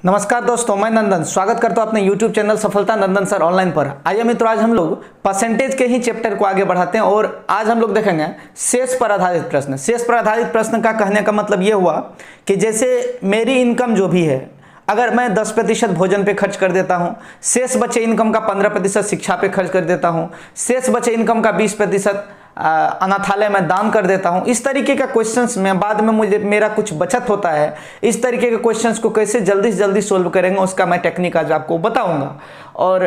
नमस्कार दोस्तों, मैं नंदन स्वागत करता हूं अपने YouTube चैनल सफलता नंदन सर ऑनलाइन पर। आइए मित्रों, आज हम लोग परसेंटेज के ही चैप्टर को आगे बढ़ाते हैं और आज हम लोग देखेंगे शेष पर आधारित प्रश्न। शेष पर आधारित प्रश्न का कहने का मतलब ये हुआ कि जैसे मेरी इनकम जो भी है, अगर मैं 10% भोजन पे खर्च कर देता हूं, शेष बचे इनकम का 15% शिक्षा पे खर्च कर देता हूं, शेष बचे इनकम का 20% अनाथालय में दान कर देता हूं। इस तरीके का क्वेश्चंस में बाद में मुझे मेरा कुछ बचत होता है। इस तरीके के क्वेश्चंस को कैसे जल्दी से जल्दी सोल्व करेंगे उसका मैं टेक्निक आज आपको बताऊंगा। और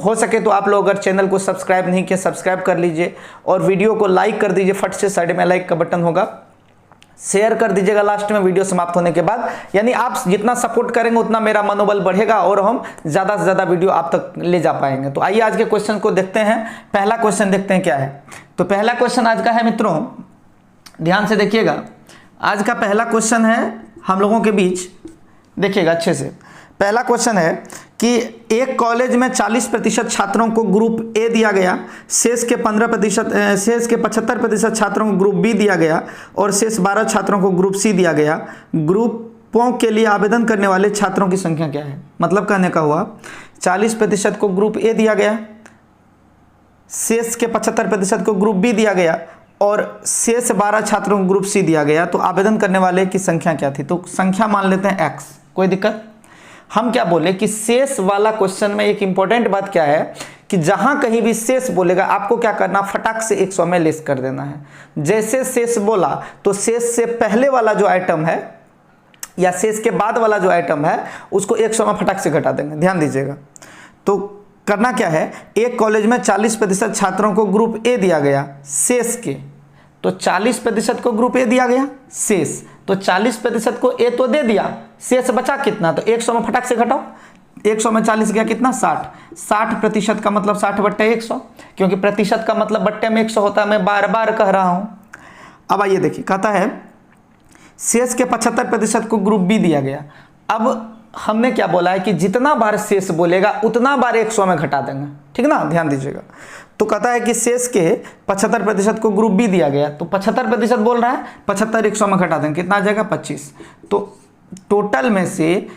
हो सके तो आप लोग अगर चैनल को सब्सक्राइब नहीं किया सब्सक्राइब कर लीजिए और वीडियो को लाइक कर दीजिए। फट से साइड में लाइक का बटन होगा, शेयर कर दीजिएगा लास्ट में वीडियो समाप्त होने के बाद। यानी आप जितना सपोर्ट करेंगे उतना मेरा मनोबल बढ़ेगा और हम ज़्यादा से ज़्यादा वीडियो आप तक ले जा पाएंगे। तो आइए आज के क्वेश्चन को देखते हैं। पहला क्वेश्चन देखते हैं क्या है। तो पहला क्वेश्चन आज का है मित्रों, ध्यान से देखिएगा। आज का पहला क्वेश्चन है हम लोगों के बीच, देखिएगा अच्छे से। पहला क्वेश्चन है कि एक कॉलेज में 40% छात्रों को ग्रुप ए दिया गया, शेष के 75% छात्रों को ग्रुप बी दिया गया और शेष 12 छात्रों को ग्रुप सी दिया गया। ग्रुपों के लिए आवेदन करने वाले छात्रों की संख्या क्या है? मतलब कहने का हुआ 40% को ग्रुप ए दिया गया, शेष के 75% को ग्रुप बी दिया गया और शेष 12 छात्रों को ग्रुप सी दिया गया। तो आवेदन करने वाले की संख्या क्या थी? तो संख्या मान लेते हैं x। कोई दिक्कत? हम क्या बोले कि शेष वाला क्वेश्चन में एक इंपॉर्टेंट बात क्या है कि जहां कहीं भी शेष बोलेगा आपको क्या करना, फटाक से 100 में लेस कर देना है। जैसे शेष बोला तो शेष से पहले वाला जो आइटम है या शेष के बाद वाला जो आइटम है उसको 100 में फटाक से घटा देंगे। ध्यान दीजिएगा। तो करना क्या है, एक कॉलेज में 40% छात्रों को ग्रुप ए दिया गया शेष के, तो 40% को ग्रुप ए दिया गया शेष, तो 40% को ए तो दे दिया, शेष बचा कितना? तो 100 में फटाक से घटाओ। 100 में 40 गया कितना? 60। 60% का मतलब 60/100, क्योंकि प्रतिशत का मतलब बट्टे में 100 होता है। मैं बार बार कह रहा हूं। अब आइए देखिए, कहता है शेष के 75% को ग्रुप बी दिया गया। अब हमने क्या बोला है कि जितना बार शेष बोलेगा उतना बार 100 में घटा देंगे, ठीक ना? ध्यान दीजिएगा। तो कहता है कि शेष के 75% को ग्रुप बी दिया गया, तो 75% बोल रहा है, 75 100 में घटा देंगे, कितना आ जाएगा? 25। तो टोटल में से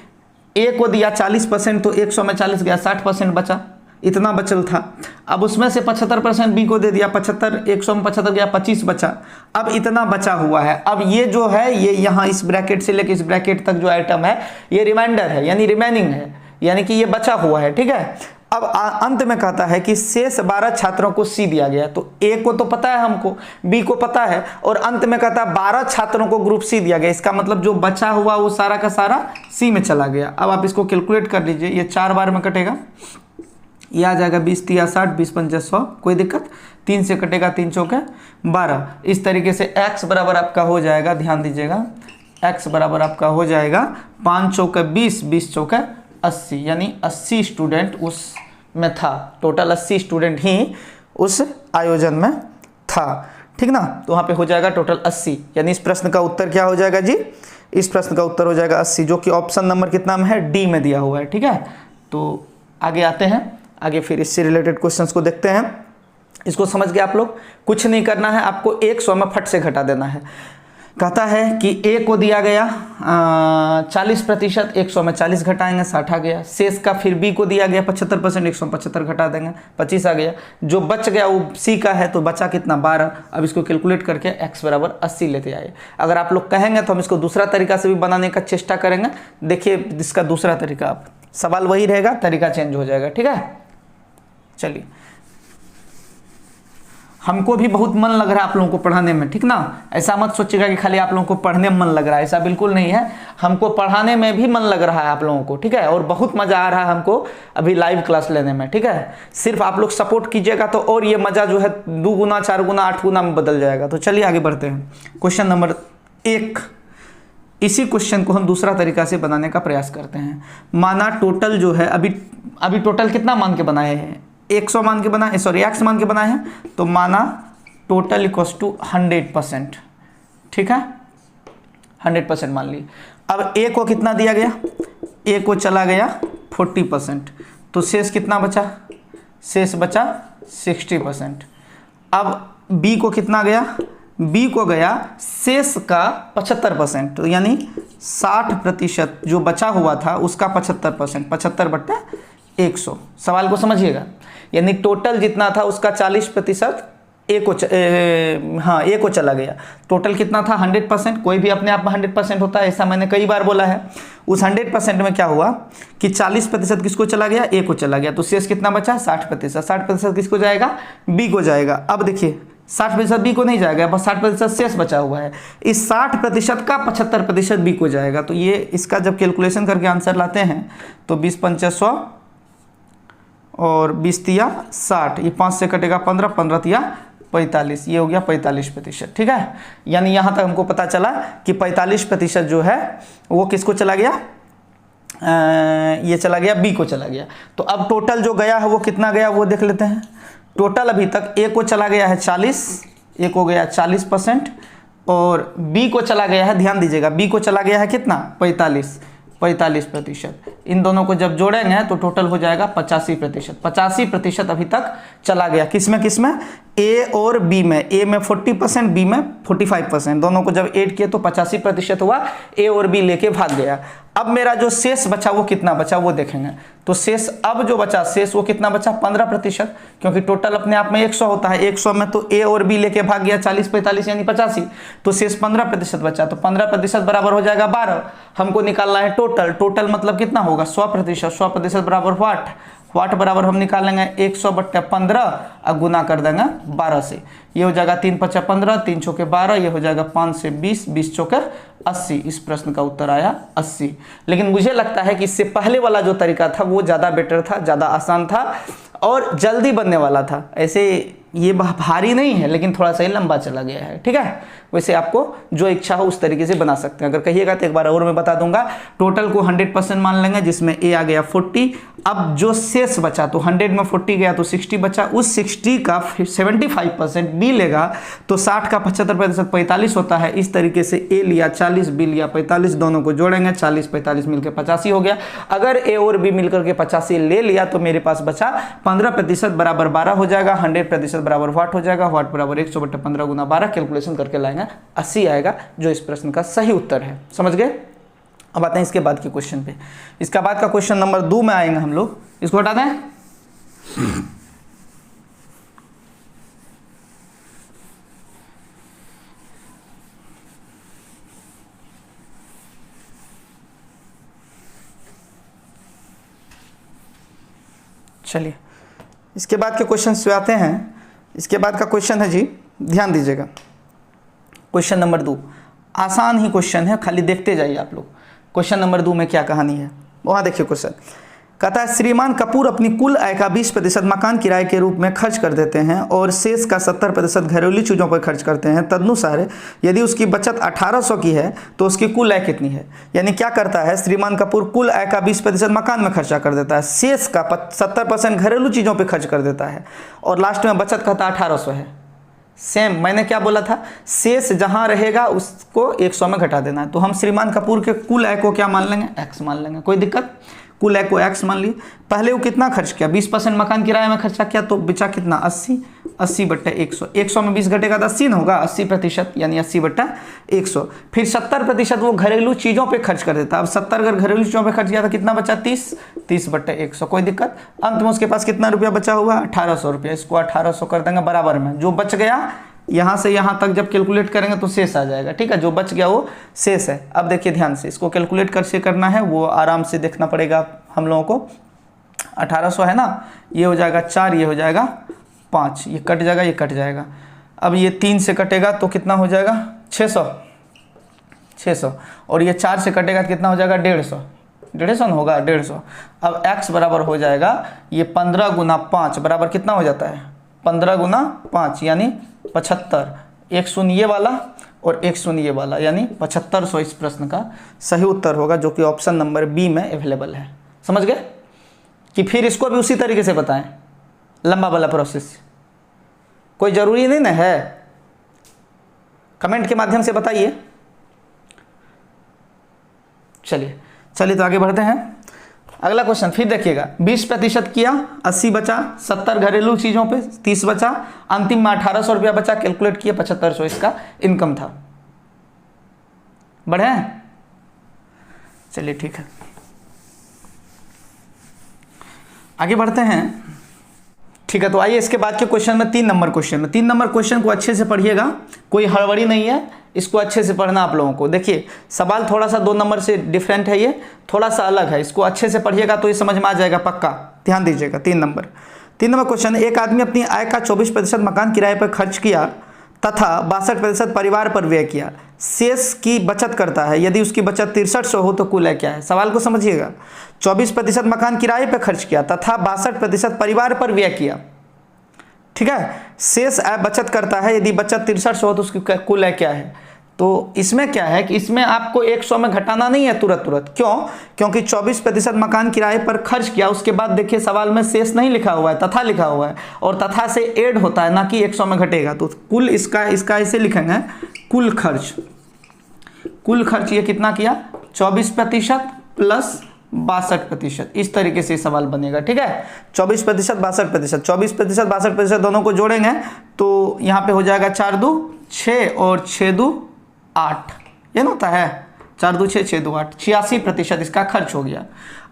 ए को दिया 40%, तो 100 में 40 गया, 60% बचा, इतना बचल था। अब उसमें से 75% बी को दे दिया, 75 100 में 75 गया, 25 बचा। अब इतना बचा हुआ है। अब ये जो है ये यहाँ इस ब्रैकेट से लेकर इस ब्रैकेट तक जो आइटम है ये रिमाइंडर है, यानी रिमेनिंग है, यानी कि ये बचा हुआ है, ठीक है। अब अंत में कहता है कि शेष 12 छात्रों को सी दिया गया। तो ए को तो पता है हमको, बी को पता है, और अंत में कहता है 12 छात्रों को ग्रुप सी दिया गया। इसका मतलब जो बचा हुआ वो सारा का सारा सी में चला गया। अब आप इसको कैलकुलेट कर लीजिए, ये 4 बार में कटेगा, ये आ जाएगा 20 3 60, 20 5 100। कोई दिक्कत? 3 से कटेगा, 3 चौके 12। इस तरीके से x बराबर आपका हो जाएगा, ध्यान दीजिएगा, x बराबर आपका हो जाएगा 5 चौके 20, 20 चौके 80, यानी 80 स्टूडेंट उस में था। टोटल 80 स्टूडेंट ही उस आयोजन में था, ठीक ना? तो वहाँ पे हो जाएगा टोटल 80, यानी इस प्रश्न का उत्तर क्या हो जाएगा जी? इस प्रश्न का उत्तर हो जाएगा 80, जो कि ऑप्शन नंबर कितना में है? डी में दिया हुआ है, ठीक है। तो आगे आते हैं, आगे फिर इससे रिलेटेड क्वेश्चंस को देखते हैं। इसको समझ गए आप लोग? कुछ नहीं करना है, आपको 100 में फट से घटा देना है। कहता है कि ए को दिया गया 40%, 100 में 40 घटाएंगे, 60 आ गया। शेष का फिर बी को दिया गया 75%, 100 में 75 घटा देंगे, 25 आ गया। जो बच गया वो सी का है, तो बचा कितना? 12। अब इसको कैलकुलेट करके x बराबर 80 लेते आए। अगर आप लोग कहेंगे तो हम इसको दूसरा तरीका से भी बनाने का चेष्टा करेंगे। देखिए इसका दूसरा तरीका, आप सवाल वही रहेगा, तरीका चेंज हो जाएगा, ठीक है। चलिए, हमको भी बहुत मन लग रहा है आप लोगों को पढ़ाने में, ठीक ना? ऐसा मत सोचिएगा कि खाली आप लोगों को पढ़ने में मन लग रहा है, ऐसा बिल्कुल नहीं है। हमको पढ़ाने में भी मन लग रहा है आप लोगों को, ठीक है, और बहुत मजा आ रहा है हमको अभी लाइव क्लास लेने में, ठीक है। सिर्फ आप लोग सपोर्ट कीजिएगा तो और ये मजा जो है 2 गुना 4 गुना 8 गुना में बदल जाएगा। तो चलिए आगे बढ़ते हैं। क्वेश्चन नंबर 1, इसी क्वेश्चन को हम दूसरा तरीका से बनाने का प्रयास करते हैं। माना टोटल जो है अभी टोटल कितना मान के बनाए हैं? 100 मान के बनाए, सॉरी x मान के बनाए हैं। तो माना टोटल इक्वल्स टू 100%, ठीक है, 100% मान ली। अब a को कितना दिया गया? a को चला गया 40%, तो शेष कितना बचा? शेष बचा 60%। अब b को कितना गया? बी को गया शेष का 75%, तो यानी 60% जो बचा हुआ था उसका 75%, 75/100। सवाल को समझिएगा, यानी टोटल जितना था उसका 40% ए को चला गया। टोटल कितना था 100%, कोई भी अपने आप में 100% होता है, ऐसा मैंने कई बार बोला है। उस 100% में क्या हुआ कि 40% किसको चला गया, ए को चला गया, तो शेष कितना बचा 60%। 60% किसको जाएगा, बी को जाएगा। अब देखिए 60% बी को नहीं जाएगा, बस 60% शेष बचा हुआ है। इस 60% का 75% बी को जाएगा। तो ये इसका जब कैलकुलेशन करके आंसर लाते हैं तो 20 पंचे 100 और 20 तिया 60, ये 5 से कटेगा 15, 15 तिया 45, ये हो गया 45%। ठीक है, यानी यहाँ तक हमको पता चला कि 45% जो है वो किसको चला गया, ये चला गया बी को चला गया। तो अब टोटल जो गया है वो कितना गया वो देख लेते हैं। टोटल अभी तक ए को चला गया है 40, ए को गया 40%, और बी को चला गया है, ध्यान दीजिएगा, बी को चला गया है कितना 45%। इन दोनों को जब जोड़ेंगे तो टोटल हो जाएगा 85%। 85% अभी तक चला गया, किसमें ए और बी में। ए में 40%, बी में 45%, दोनों को जब ऐड किए तो 85% हुआ, ए और बी लेके भाग गया। अब मेरा जो शेष बचा वो कितना बचा वो देखेंगे। तो शेष अब जो बचा शेष वो कितना बचा 15%, क्योंकि टोटल अपने आप में 100 होता है। 100 में तो ए और बी लेके भाग गया 40 45 यानी 85, तो शेष 15% बचा। तो 15% बराबर हो जाएगा 12। हमको निकालना है टोटल मतलब कितना होगा 100%। 100% बराबर वाट बराबर हम निकालेंगे 100/15 और गुना कर देंगे 12 से। ये हो जाएगा 3 5 15, 3 चौके 12, ये हो जाएगा 5 से 20, 20 चौके 80। इस प्रश्न का उत्तर आया 80। लेकिन मुझे लगता है कि इससे पहले वाला जो तरीका था वो ज़्यादा बेटर था, ज़्यादा आसान था और जल्दी बनने वाला था। ऐसे ये भारी नहीं है लेकिन थोड़ा सा ही लंबा चला गया है। ठीक है, वैसे आपको जो इच्छा हो उस तरीके से बना सकते हैं। अगर कहिएगा तो एक बार और मैं बता दूंगा। टोटल को 100% मान लेंगे, जिसमें ए आ गया 40। अब जो शेष बचा तो 100 में 40 गया तो 60 बचा। उस 60 का 75% बी लेगा तो 60 का 75% 45 होता है। इस तरीके से ए लिया 40, बी लिया 45, दोनों को जोड़ेंगे 40 45 मिलकर 85 हो गया। अगर ए और बी मिलकर के 85 ले लिया तो मेरे पास बचा 15% बराबर 12 हो जाएगा। 100% बराबर वाट हो जाएगा। वाट बराबर 100/15 गुना 12, कैलकुलेशन करके लाएंगे 80 आएगा, जो इस प्रश्न का सही उत्तर है। समझ गए। अब आते हैं इसके बाद के क्वेश्चन पे। इसका बाद का क्वेश्चन नंबर 2 में आएंगे हम लोग। इसको हटा दें। चलिए इसके बाद के क्वेश्चन पे आते हैं। इसके बाद का क्वेश्चन है जी, ध्यान दीजिएगा, क्वेश्चन नंबर 2। आसान ही क्वेश्चन है, खाली देखते जाइए आप लोग। क्वेश्चन नंबर 2 में क्या कहानी है वहाँ देखिए। क्वेश्चन कहता है श्रीमान कपूर अपनी कुल आय का 20% मकान किराए के रूप में खर्च कर देते हैं और शेष का 70% घरेलू चीज़ों पर खर्च करते हैं। तदनुसार यदि उसकी बचत 1800 की है तो उसकी कुल आय कितनी है। यानी क्या करता है श्रीमान कपूर, कुल आय का 20% मकान में खर्चा कर देता है, शेष का 70% घरेलू चीज़ों पर खर्च कर देता है और लास्ट में बचत कहता 1800 है। सेम मैंने क्या बोला था, शेष जहां रहेगा उसको 100 में घटा देना है। तो हम श्रीमान कपूर के कुल आय को क्या मान लेंगे, x मान लेंगे, कोई दिक्कत। कुल आय को x मान लिए। पहले वो कितना खर्च किया, 20% मकान किराए में खर्चा किया तो बचा कितना 80, 80/100। 100 में 20 घटेगा तो 80 न होगा, 80% यानी 80/100। फिर 70% वो घरेलू चीज़ों पे खर्च कर देता। अब 70 अगर घरेलू चीज़ों पे खर्च किया तो कितना बचा 30, 30/100, कोई दिक्कत। अंत में उसके पास कितना रुपया बचा हुआ 1800 रुपया। इसको 1800 कर देंगे बराबर में, जो बच गया यहाँ से यहाँ तक जब कैलकुलेट करेंगे तो शेष आ जाएगा। ठीक है, जो बच गया वो शेष है। अब देखिए ध्यान से, इसको कैलकुलेट कैसे करना है वो आराम से देखना पड़ेगा हम लोगों को। 1800 है ना, ये हो जाएगा 4, ये हो जाएगा 5, ये कट जाएगा, ये कट जाएगा। अब ये 3 से कटेगा तो कितना हो जाएगा 600 और ये 4 से कटेगा तो कितना हो जाएगा 150 होगा 150। अब x बराबर हो जाएगा ये 15 गुना 5 बराबर कितना हो जाता है 15 गुना 5 यानी 75। एक शून्य ये वाला और एक शून्य ये वाला यानी 7500 इस प्रश्न का सही उत्तर होगा, जो कि ऑप्शन नंबर बी में अवेलेबल है। समझ गए कि फिर इसको भी उसी तरीके से बताएं, लंबा वाला प्रोसेस। कोई ज़रूरी नहीं ना है, कमेंट के माध्यम से बताइए। चलिए तो आगे बढ़ते हैं। अगला क्वेश्चन फिर देखिएगा, 20% किया, 80 बचा, 70 घरेलू चीजों पे, 30 बचा, अंतिम में 1800 रुपया बचा, कैलकुलेट किया 7500 इसका इनकम था। बढ़े? चलिए ठीक है, आगे बढ़ते हैं। ठीक है, तो आइए इसके बाद के क्वेश्चन में 3 नंबर क्वेश्चन में 3 नंबर क्वेश्चन को अच्छे से पढ़िएगा, कोई हड़बड़ी नहीं है, इसको अच्छे से पढ़ना आप लोगों को। देखिए सवाल थोड़ा सा 2 नंबर से डिफरेंट है, ये थोड़ा सा अलग है, इसको अच्छे से पढ़िएगा तो ये समझ में आ जाएगा पक्का। ध्यान दीजिएगा। 3 नंबर क्वेश्चन, एक आदमी अपनी आय का 24% मकान किराए पर खर्च किया तथा 62% परिवार पर व्यय किया, शेष की बचत करता है, यदि उसकी बचत 6300 हो तो कुल आय क्या है? सवाल को समझिएगा। 24% मकान किराए पर खर्च किया तथा 62% परिवार पर व्यय किया, ठीक है, शेष आय बचत करता है, यदि बचत 6300 हो तो उसकी कुल आय क्या है? तो इसमें क्या है कि इसमें आपको 100 में घटाना नहीं है तुरंत। क्यों? क्योंकि 24% मकान किराए पर खर्च किया, उसके बाद देखिए सवाल में शेष नहीं लिखा हुआ है, तथा लिखा हुआ है, और तथा से ऐड होता है, ना कि 100 में घटेगा। तो कुल इसका ऐसे लिखेंगे, कुल खर्च ये कितना किया? 24% प्लस 62%, इस तरीके से सवाल बनेगा। ठीक है, 24% 62%, 24% 62% दोनों को जोड़ेंगे तो यहाँ पे हो जाएगा 4 2 6 और 6 2 8, ये ना होता है 4 2 6 6 2 8, 86% इसका खर्च हो गया।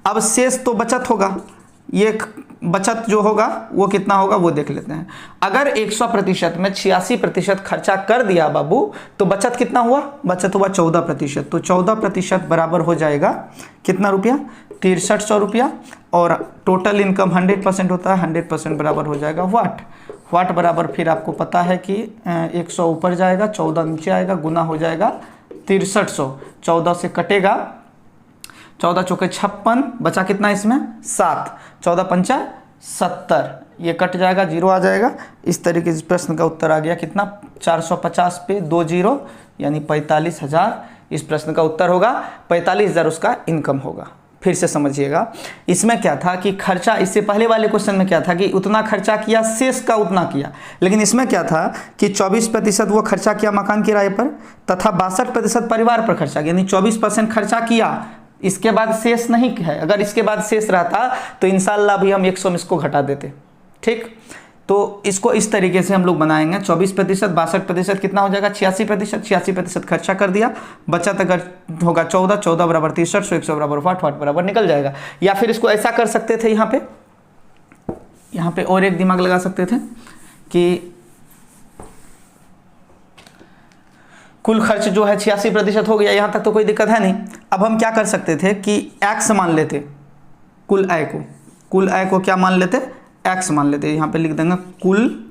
अब शेष तो बचत होगा, ये बचत जो होगा वो कितना होगा वो देख लेते हैं। अगर 100% में 86% खर्चा कर दिया बाबू तो बचत कितना हुआ? बचत हुआ 14%। तो 14% बराबर हो जाएगा कितना रुपया? 6300 रुपया। और टोटल इनकम 100% होता है, 100% बराबर हो जाएगा वाट बराबर, फिर आपको पता है कि 100 ऊपर जाएगा, 14 नीचे आएगा, गुना हो जाएगा 6300, 14 से कटेगा, 14 चौके 56, बचा कितना इसमें? 7, 14 पंचा 70, ये कट जाएगा, 0 आ जाएगा। इस तरीके से प्रश्न का उत्तर आ गया कितना? 450 पे 2 0 यानी 45,000 इस प्रश्न का उत्तर होगा। 45,000 उसका इनकम होगा। फिर से समझिएगा, इसमें क्या था कि खर्चा, इससे पहले वाले क्वेश्चन में क्या था कि उतना खर्चा किया, शेष का उतना किया, लेकिन इसमें क्या था कि 24% वो खर्चा किया मकान किराए पर तथा 62% परिवार पर खर्चा किया, यानी 24% खर्चा किया, इसके बाद शेष नहीं है। अगर इसके बाद शेष रहता तो इंशाल्लाह भी हम 100 में इसको घटा देते। ठीक, तो इसको इस तरीके से हम लोग बनाएंगे। 24%, 62% कितना हो जाएगा? 86%, 86% खर्चा कर दिया, बचत अगर होगा 14, 14 बराबर 6300, 100 बराबर वाट बराबर निकल जाएगा। या फिर इसको ऐसा कर सकते थे, यहाँ पे और एक दिमाग लगा सकते थे कि कुल खर्च जो है 86% हो गया, यहाँ तक तो कोई दिक्कत है नहीं। अब हम क्या कर सकते थे कि x मान लेते, कुल आय को क्या मान लेते? x मान लेते। यहाँ पे लिख देंगे कुल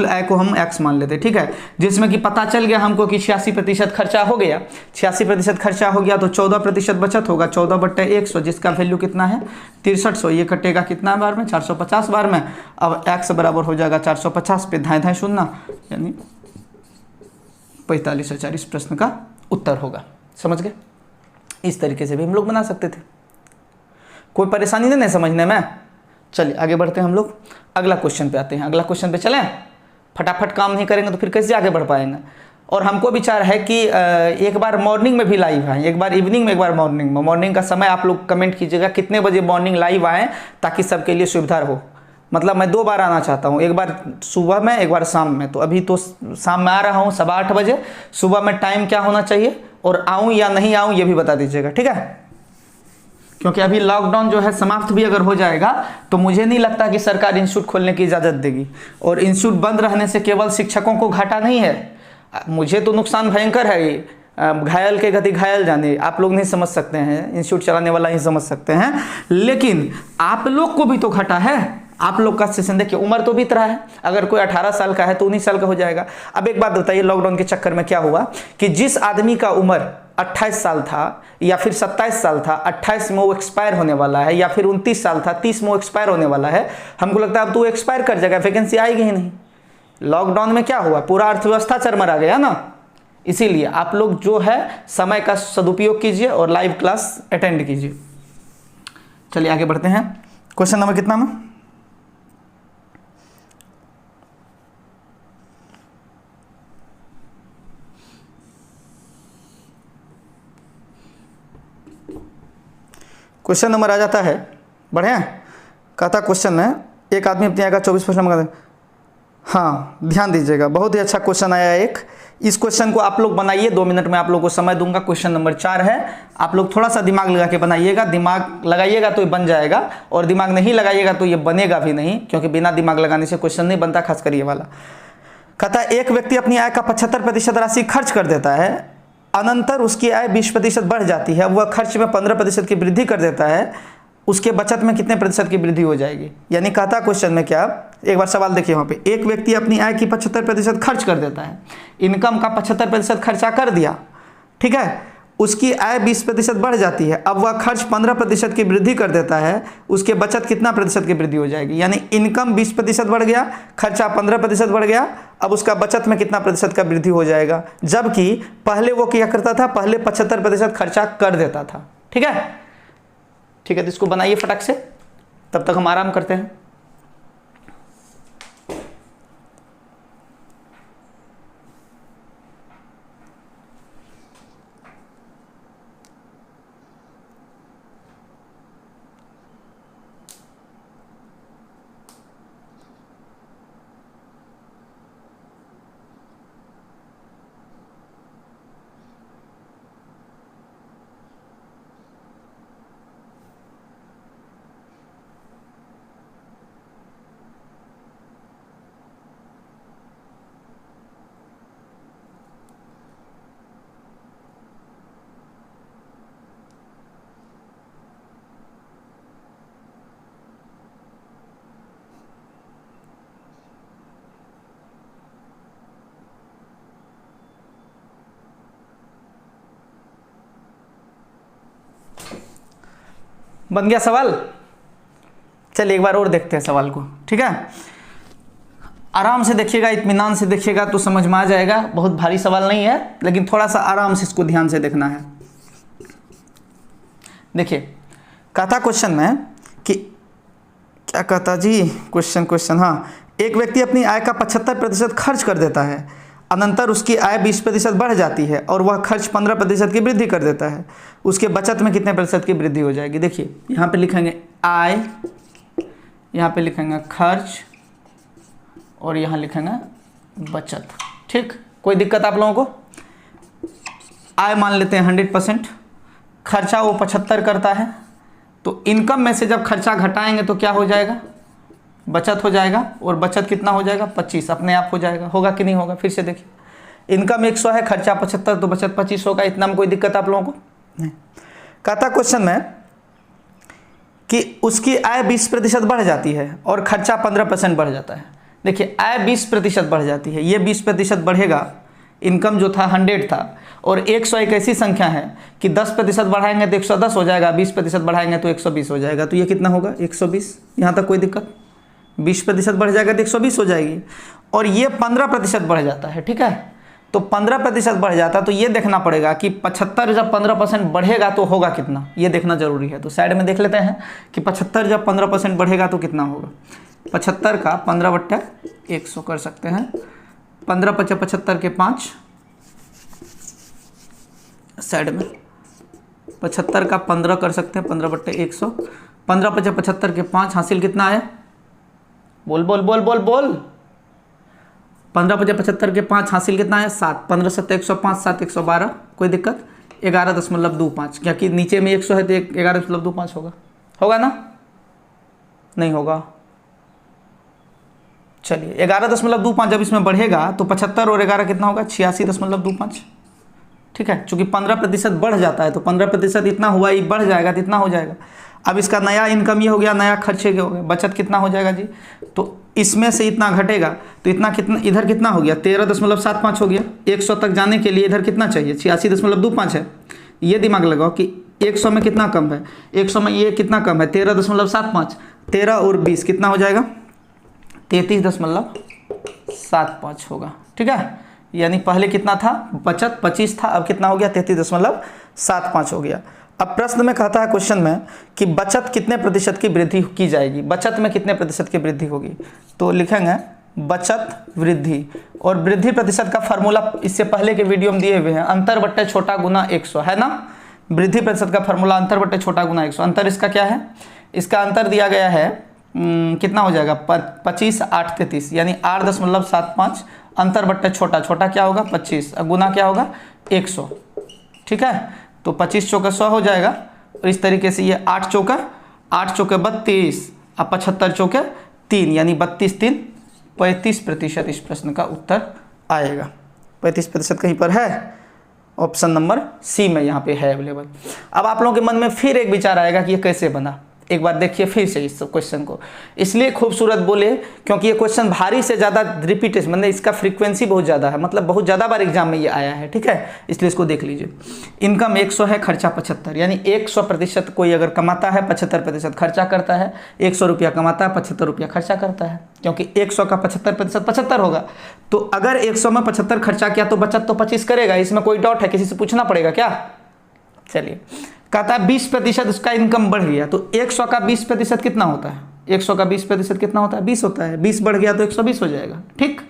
आय को हम x मान लेते। ठीक है, जिसमें कि पता चल गया हमको कि 86% खर्चा हो गया, 86% खर्चा हो गया तो 14% बचत होगा, 14/100 जिसका वैल्यू कितना है? 6300। ये कटेगा कितना बार में? 450 बार में। अब x बराबर हो जाएगा 450 पे धाए शून्य, यानी 45,000 इस प्रश्न का उत्तर होगा। समझ गए? इस तरीके से भी हम लोग बना सकते थे, कोई परेशानी नहीं समझने में। चलिए आगे बढ़ते हैं हम लोग, अगला क्वेश्चन पे आते हैं। अगला क्वेश्चन पे चलें, फटाफट काम नहीं करेंगे तो फिर कैसे आगे बढ़ पाएंगे। और हमको विचार है कि एक बार मॉर्निंग में भी लाइव आए, एक बार इवनिंग में, एक बार मॉर्निंग में। मॉर्निंग का समय आप लोग कमेंट कीजिएगा कितने बजे मॉर्निंग लाइव आएँ, ताकि सबके लिए सुविधा हो। मतलब मैं 2 बार आना चाहता हूँ, एक बार सुबह में, एक बार शाम में। तो अभी तो शाम में आ रहा हूँ 8:15 बजे, सुबह में टाइम क्या होना चाहिए, और आऊँ या नहीं आऊँ ये भी बता दीजिएगा। ठीक है, क्योंकि अभी लॉकडाउन जो है समाप्त भी अगर हो जाएगा तो मुझे नहीं लगता कि सरकार इंस्टीट्यूट खोलने की इजाज़त देगी। और इंस्टीट्यूट बंद रहने से केवल शिक्षकों को घाटा नहीं है, मुझे तो नुकसान भयंकर है। घायल के गति घायल जाने, आप लोग नहीं समझ सकते हैं, इंस्टीट्यूट चलाने वाला ही समझ सकते हैं, लेकिन आप लोग को भी तो घाटा है। आप लोग का सेशन देखिए, उम्र तो बीत रहा है, अगर कोई 18 साल का है तो 19 साल का हो जाएगा। अब एक बात बताइए, लॉकडाउन के चक्कर में क्या हुआ कि जिस आदमी का उम्र 28 साल था या फिर 27 साल था, 28 में वो एक्सपायर होने वाला है, या फिर 29 साल था, 30 में वो एक्सपायर होने वाला है, हमको लगता है अब तो वो एक्सपायर कर जाएगा, वैकेंसी आएगी ही नहीं। लॉकडाउन में क्या हुआ, पूरा अर्थव्यवस्था चरमरा गया ना। इसीलिए आप लोग जो है समय का सदुपयोग कीजिए और लाइव क्लास अटेंड कीजिए। चलिए आगे बढ़ते हैं, क्वेश्चन नंबर कितना में? क्वेश्चन नंबर आ जाता है, बढ़िया। कहता क्वेश्चन में एक आदमी अपनी आय का 24% नंबर, हाँ ध्यान दीजिएगा, बहुत ही अच्छा क्वेश्चन आया एक। इस क्वेश्चन को आप लोग बनाइए, 2 मिनट में आप लोग को समय दूंगा। क्वेश्चन नंबर 4 है, आप लोग थोड़ा सा दिमाग लगा के बनाइएगा। दिमाग लगाइएगा तो ये बन जाएगा, और दिमाग नहीं लगाइएगा तो ये बनेगा भी नहीं, क्योंकि बिना दिमाग लगाने से क्वेश्चन नहीं बनता, खासकर ये वाला। कहता है एक व्यक्ति अपनी आय का 75% राशि खर्च कर देता है, अनंतर उसकी आय 20% बढ़ जाती है, वह खर्च में 15% की वृद्धि कर देता है, उसके बचत में कितने प्रतिशत की वृद्धि हो जाएगी। यानी कहता क्वेश्चन में क्या, एक बार सवाल देखिए वहाँ पे, एक व्यक्ति अपनी आय की 75% खर्च कर देता है, इनकम का 75% खर्चा कर दिया, ठीक है, उसकी आय 20% बढ़ जाती है, अब वह खर्च 15% की वृद्धि कर देता है, उसके बचत कितना प्रतिशत की वृद्धि हो जाएगी। यानी इनकम 20% बढ़ गया, खर्चा 15% बढ़ गया, अब उसका बचत में कितना प्रतिशत का वृद्धि हो जाएगा। जबकि पहले वो क्या करता था, पहले 75% खर्चा कर देता था, ठीक है। ठीक है, तो इसको बनाइए फटाक से, तब तक हम आराम करते हैं। बन गया सवाल। चलिए एक बार और देखते हैं सवाल को, ठीक है। आराम से देखिएगा, इत्मीनान से देखिएगा तो समझ में आ जाएगा। बहुत भारी सवाल नहीं है, लेकिन थोड़ा सा आराम से इसको ध्यान से देखना है। देखिए कहता क्वेश्चन में कि क्या कहता जी, क्वेश्चन हाँ, एक व्यक्ति अपनी आय का 75% खर्च कर देता है, अनंतर उसकी आय 20% बढ़ जाती है और वह खर्च 15% की वृद्धि कर देता है, उसके बचत में कितने प्रतिशत की वृद्धि हो जाएगी। देखिए यहाँ पे लिखेंगे आय, यहाँ पे लिखेंगे खर्च, और यहाँ लिखेंगे बचत, ठीक। कोई दिक्कत आप लोगों को। आय मान लेते हैं 100%, खर्चा वो 75 करता है, तो इनकम में से जब खर्चा घटाएंगे तो क्या हो जाएगा, बचत हो जाएगा। और बचत कितना हो जाएगा, 25, अपने आप हो जाएगा। होगा कि नहीं होगा, फिर से देखिए, इनकम 100 है, खर्चा 75, तो बचत 25 होगा। इतना में कोई दिक्कत आप लोगों को नहीं। कहता क्वेश्चन में कि उसकी आय 20% बढ़ जाती है और खर्चा 15% बढ़ जाता है। देखिए आय 20% बढ़ जाती है, ये 20% बढ़ेगा। इनकम जो था 100 था, और 100 एक ऐसी संख्या है कि 10% बढ़ाएंगे तो 110 हो जाएगा, 20% बढ़ाएंगे तो 120 हो जाएगा। तो ये कितना होगा, 120। यहाँ तक कोई दिक्कत, 20% बढ़ जाएगा तो 120 हो जाएगी। और ये 15% बढ़ जाता है, ठीक है। तो 15% बढ़ जाता है, तो ये देखना पड़ेगा कि 75 जब 15% बढ़ेगा तो होगा कितना, ये देखना जरूरी है। तो साइड में देख लेते हैं कि 75 जब 15% बढ़ेगा तो कितना होगा। 75 का 15/100 कर सकते हैं, 15 × 75 के 5, साइड में 75 का 15 कर सकते हैं, 15/100, 15 × 75 के 5, हासिल कितना है, बोल बोल बोल बोल बोल, 15 × 75 के 5 हासिल कितना है, 7, 15 × 7 105, 7 112। कोई दिक्कत, 11.25, क्योंकि नीचे में 100 है तो 11.25 होगा, होगा ना, नहीं होगा। चलिए 11.25 जब इसमें बढ़ेगा तो 75 और 11 कितना होगा, 86.25, ठीक है। चूंकि 15% बढ़ जाता है तो 15% इतना हुआ, ये बढ़ जाएगा तो इतना हो जाएगा। अब इसका नया इनकम ये हो गया, नया खर्चे के हो गए, बचत कितना हो जाएगा जी, तो इसमें से इतना घटेगा तो इतना कितना, इधर कितना हो गया, 13.75 हो गया। 100 तक जाने के लिए इधर कितना चाहिए, 86.25 है। ये दिमाग लगाओ कि 100 में कितना कम है, 100 में ये कितना कम है, 13.75, 13 और 20 कितना हो जाएगा, 33.75 होगा, ठीक है। यानी पहले कितना था, बचत 25 था, अब कितना हो गया, 33.75 हो गया। अब प्रश्न में कहता है क्वेश्चन में कि बचत कितने प्रतिशत की वृद्धि की जाएगी, बचत में कितने प्रतिशत की वृद्धि होगी। तो लिखेंगे बचत वृद्धि, और वृद्धि प्रतिशत का फार्मूला इससे पहले के वीडियो में दिए हुए हैं, अंतर बट्टे छोटा गुना 100, है ना। वृद्धि प्रतिशत का फॉर्मूला अंतर बटे छोटा गुना 100। अंतर इसका क्या है, इसका अंतर दिया गया है कितना हो जाएगा 25 8 33 यानी 8.75 अंतर बट्टे छोटा, छोटा क्या होगा 25 गुना क्या होगा 100। ठीक है, तो 25 चौके 100 हो जाएगा। और इस तरीके से ये 8 चौके 32 और 75 चौके 3 यानी 32 3 35% इस प्रश्न का उत्तर आएगा। 35% कहीं पर है, ऑप्शन नंबर सी में यहाँ पे है अवेलेबल। अब आप लोगों के मन में फिर एक विचार आएगा कि ये कैसे बना, एक बार देखिए फिर से इस क्वेश्चन को। इसलिए खूबसूरत बोले क्योंकि ये क्वेश्चन भारी से ज़्यादा रिपीटेशन, मतलब इसका फ्रीक्वेंसी बहुत ज़्यादा है, मतलब बहुत ज़्यादा बार एग्जाम में ये आया है। ठीक है, इसलिए इसको देख लीजिए। इनकम 100 है, खर्चा 75, यानी 100% कोई अगर कमाता है 75% खर्चा करता है। 100 रुपया कमाता है 75 रुपया खर्चा करता है, क्योंकि 100 का 75% 75 होगा। तो अगर 100 में 75 खर्चा किया तो बचत तो 25 करेगा, इसमें कोई डाउट है, किसी से पूछना पड़ेगा क्या? चलिए, कहता है 20% उसका इनकम बढ़ गया, तो 100 का 20% कितना होता है? 100 का 20% कितना होता है? 20 होता है। 20 बढ़ गया तो 120 हो जाएगा। ठीक,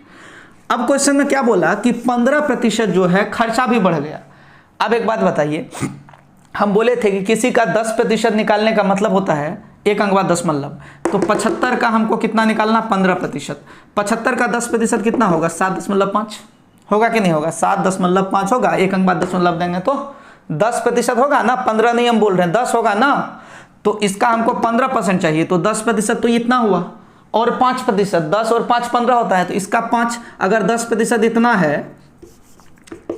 अब क्वेश्चन में क्या बोला कि 15% जो है खर्चा भी बढ़ गया। अब एक बात बताइए, हम बोले थे कि किसी का 10% निकालने का मतलब होता है एक अंक बाद 10 मतलब, तो 75 का हमको कितना निकालना 15%। 75 का 10% कितना होगा 7.5 होगा कि नहीं होगा? 7.5 होगा, एक अंक बाद 10 मतलब देंगे तो 10% होगा ना, 15 नहीं हम बोल रहे हैं 10 होगा ना। तो इसका हमको 15% चाहिए, तो 10% तो इतना हुआ, और 5%, 10 और 5 15 होता है, तो इसका 5, अगर 10% इतना है,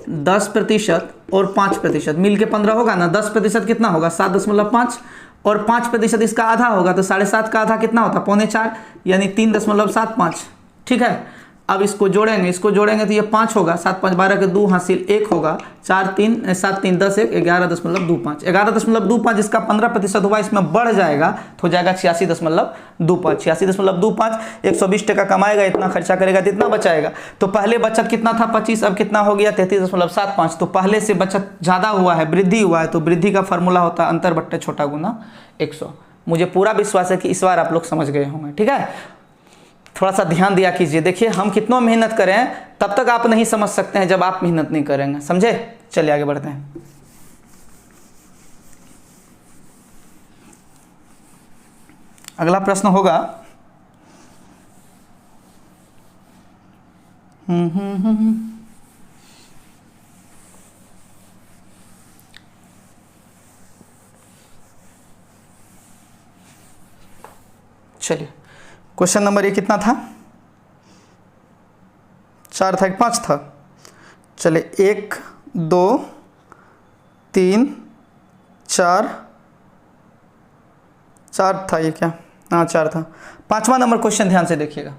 10% और 5% मिल के 15 होगा ना। 10% कितना होगा 7.5 और 5% इसका आधा होगा, तो 7.5 का आधा कितना होता 3.25 यानी 3.75। ठीक है, अब इसको जोड़ेंगे तो ये 5 होगा, 7 5 12 के 2 हासिल 1 होगा, 4 3 7 3 10 1 11.25। 11.25 इसका 15% हुआ, इसमें बढ़ जाएगा तो हो जाएगा 86.25। 86.25 120 कमाएगा, इतना खर्चा करेगा तो इतना बचाएगा। तो पहले बचत कितना था 25, अब कितना हो गया 33.75। तो पहले से बचत ज़्यादा हुआ है, वृद्धि हुआ है, तो वृद्धि का फॉर्मूला होता है अंतर बट्टे छोटा गुना 100। मुझे पूरा विश्वास है कि इस बार आप लोग समझ गए होंगे। ठीक है, थोड़ा सा ध्यान दिया कीजिए। देखिए, हम कितना मेहनत करें तब तक आप नहीं समझ सकते हैं जब आप मेहनत नहीं करेंगे, समझे? चलिए आगे बढ़ते हैं। अगला प्रश्न होगा चलिए, क्वेश्चन नंबर ये कितना था? 4 था, 5 था। चले 1 2 3 4 था ये क्या? हाँ 4 था। 5वां नंबर क्वेश्चन ध्यान से देखिएगा।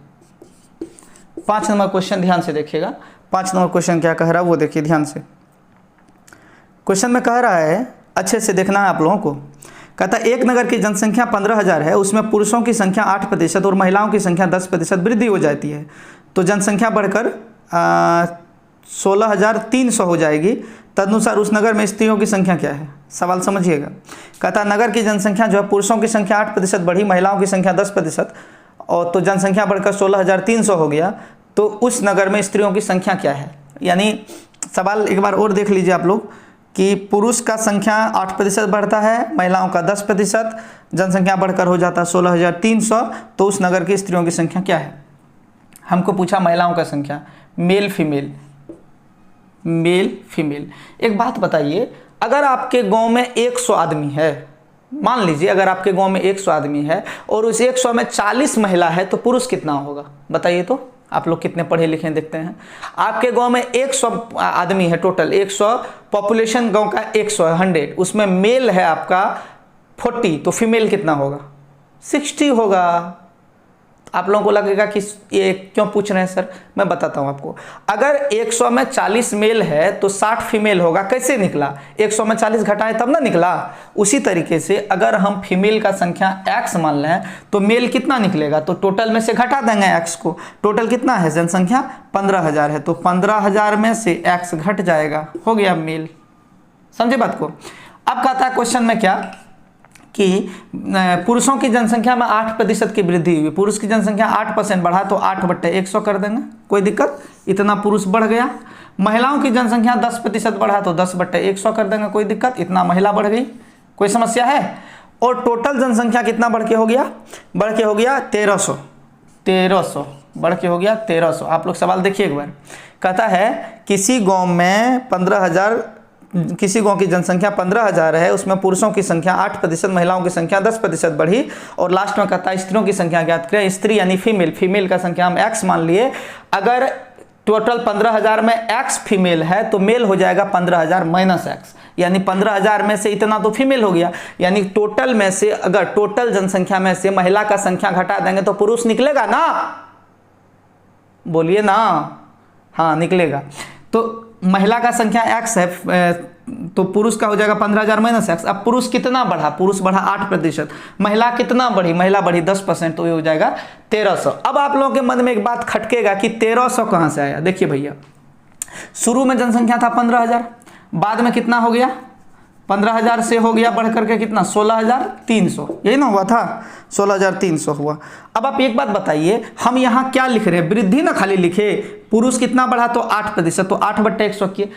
5 नंबर क्वेश्चन ध्यान से देखिएगा। 5 नंबर क्वेश्चन क्या कह रहा है वो देखिए ध्यान से। क्वेश्चन में कह रहा है, अच्छे से देखना है आप लोगों को। कहता है एक नगर की जनसंख्या 15,000 है, उसमें पुरुषों की संख्या 8% और महिलाओं की संख्या 10% वृद्धि हो जाती है, तो जनसंख्या बढ़कर 16,300 हो जाएगी। तदनुसार उस नगर में स्त्रियों की संख्या क्या है? सवाल समझिएगा। कहता है नगर की जनसंख्या जो है पुरुषों की संख्या 8% बढ़ी, महिलाओं की संख्या 10%, और तो जनसंख्या बढ़कर 16,300 हो गया, तो उस नगर में स्त्रियों की संख्या क्या है? यानी सवाल एक बार और देख लीजिए आप लोग कि पुरुष का संख्या 8% बढ़ता है, महिलाओं का 10%, जनसंख्या बढ़कर हो जाता है 16,300, तो उस नगर की स्त्रियों की संख्या क्या है? हमको पूछा महिलाओं का संख्या, मेल फीमेल। एक बात बताइए, अगर आपके गांव में 100 आदमी है, मान लीजिए अगर आपके गांव में 100 आदमी है और उस 100 में 40 महिला है, तो पुरुष कितना होगा बताइए? तो आप लोग कितने पढ़े लिखे देखते हैं। आपके गांव में 100 आदमी है, टोटल 100 पॉपुलेशन गांव का 100 है, 100, उसमें मेल है आपका 40, तो फीमेल कितना होगा? 60 होगा। आप लोगों को लगेगा कि ये क्यों पूछ रहे हैं सर, मैं बताता हूं आपको। अगर 100 में 40 मेल है तो 60 फीमेल होगा, कैसे निकला? 100 में 40 घटाए तब ना निकला। उसी तरीके से अगर हम फीमेल का संख्या x मान लें तो मेल कितना निकलेगा? तो टोटल में से घटा देंगे x को। टोटल कितना है? जनसंख्या 15,000 है, तो 15,000 में से x घट जाएगा, हो गया मेल। समझे बात को? अब कहता है क्वेश्चन में क्या कि पुरुषों की जनसंख्या में 8% की वृद्धि हुई, पुरुष की जनसंख्या 8% बढ़ा तो 8/100 कर देंगे, कोई दिक्कत, इतना पुरुष बढ़ गया। महिलाओं की जनसंख्या 10% बढ़ा तो 10/100 कर देंगे, कोई दिक्कत, इतना महिला बढ़ गई, कोई समस्या है। और टोटल जनसंख्या कितना बढ़ के हो गया, 1300 बढ़ के हो गया 1300। आप लोग सवाल देखिए एक बार, कहता है किसी गांव में 15,000, किसी गांव की जनसंख्या 15,000 है, उसमें पुरुषों की संख्या 8%, महिलाओं की संख्या 10% बढ़ी, और लास्ट में कहता है स्त्रियों की संख्या ज्ञात करें। स्त्री यानी फीमेल का संख्या हम x मान लिए। अगर टोटल 15,000 में x फीमेल है तो मेल हो जाएगा 15,000 माइनस x, यानी 15,000 में से इतना तो फीमेल हो गया, यानी टोटल में से अगर टोटल जनसंख्या में से महिला का संख्या घटा देंगे तो पुरुष निकलेगा ना, बोलिए ना, हाँ निकलेगा। तो महिला का संख्या x है तो पुरुष का हो जाएगा 15,000 माइनस x। अब पुरुष कितना बढ़ा, पुरुष बढ़ा 8%, महिला कितना बढ़ी, महिला बढ़ी 10%, तो ये हो जाएगा 1300। अब आप लोगों के मन में एक बात खटकेगा कि 1300 कहाँ से आया। देखिए भैया, शुरू में जनसंख्या था 15,000, बाद में कितना हो गया, 15,000 से हो गया बढ़ करके कितना, 16,300, यही ना हुआ था, 16,300 हुआ। अब आप एक बात बताइए, हम यहाँ क्या लिख रहे हैं, वृद्धि ना खाली लिखे, पुरुष कितना बढ़ा तो 8%, तो 8/100 किए,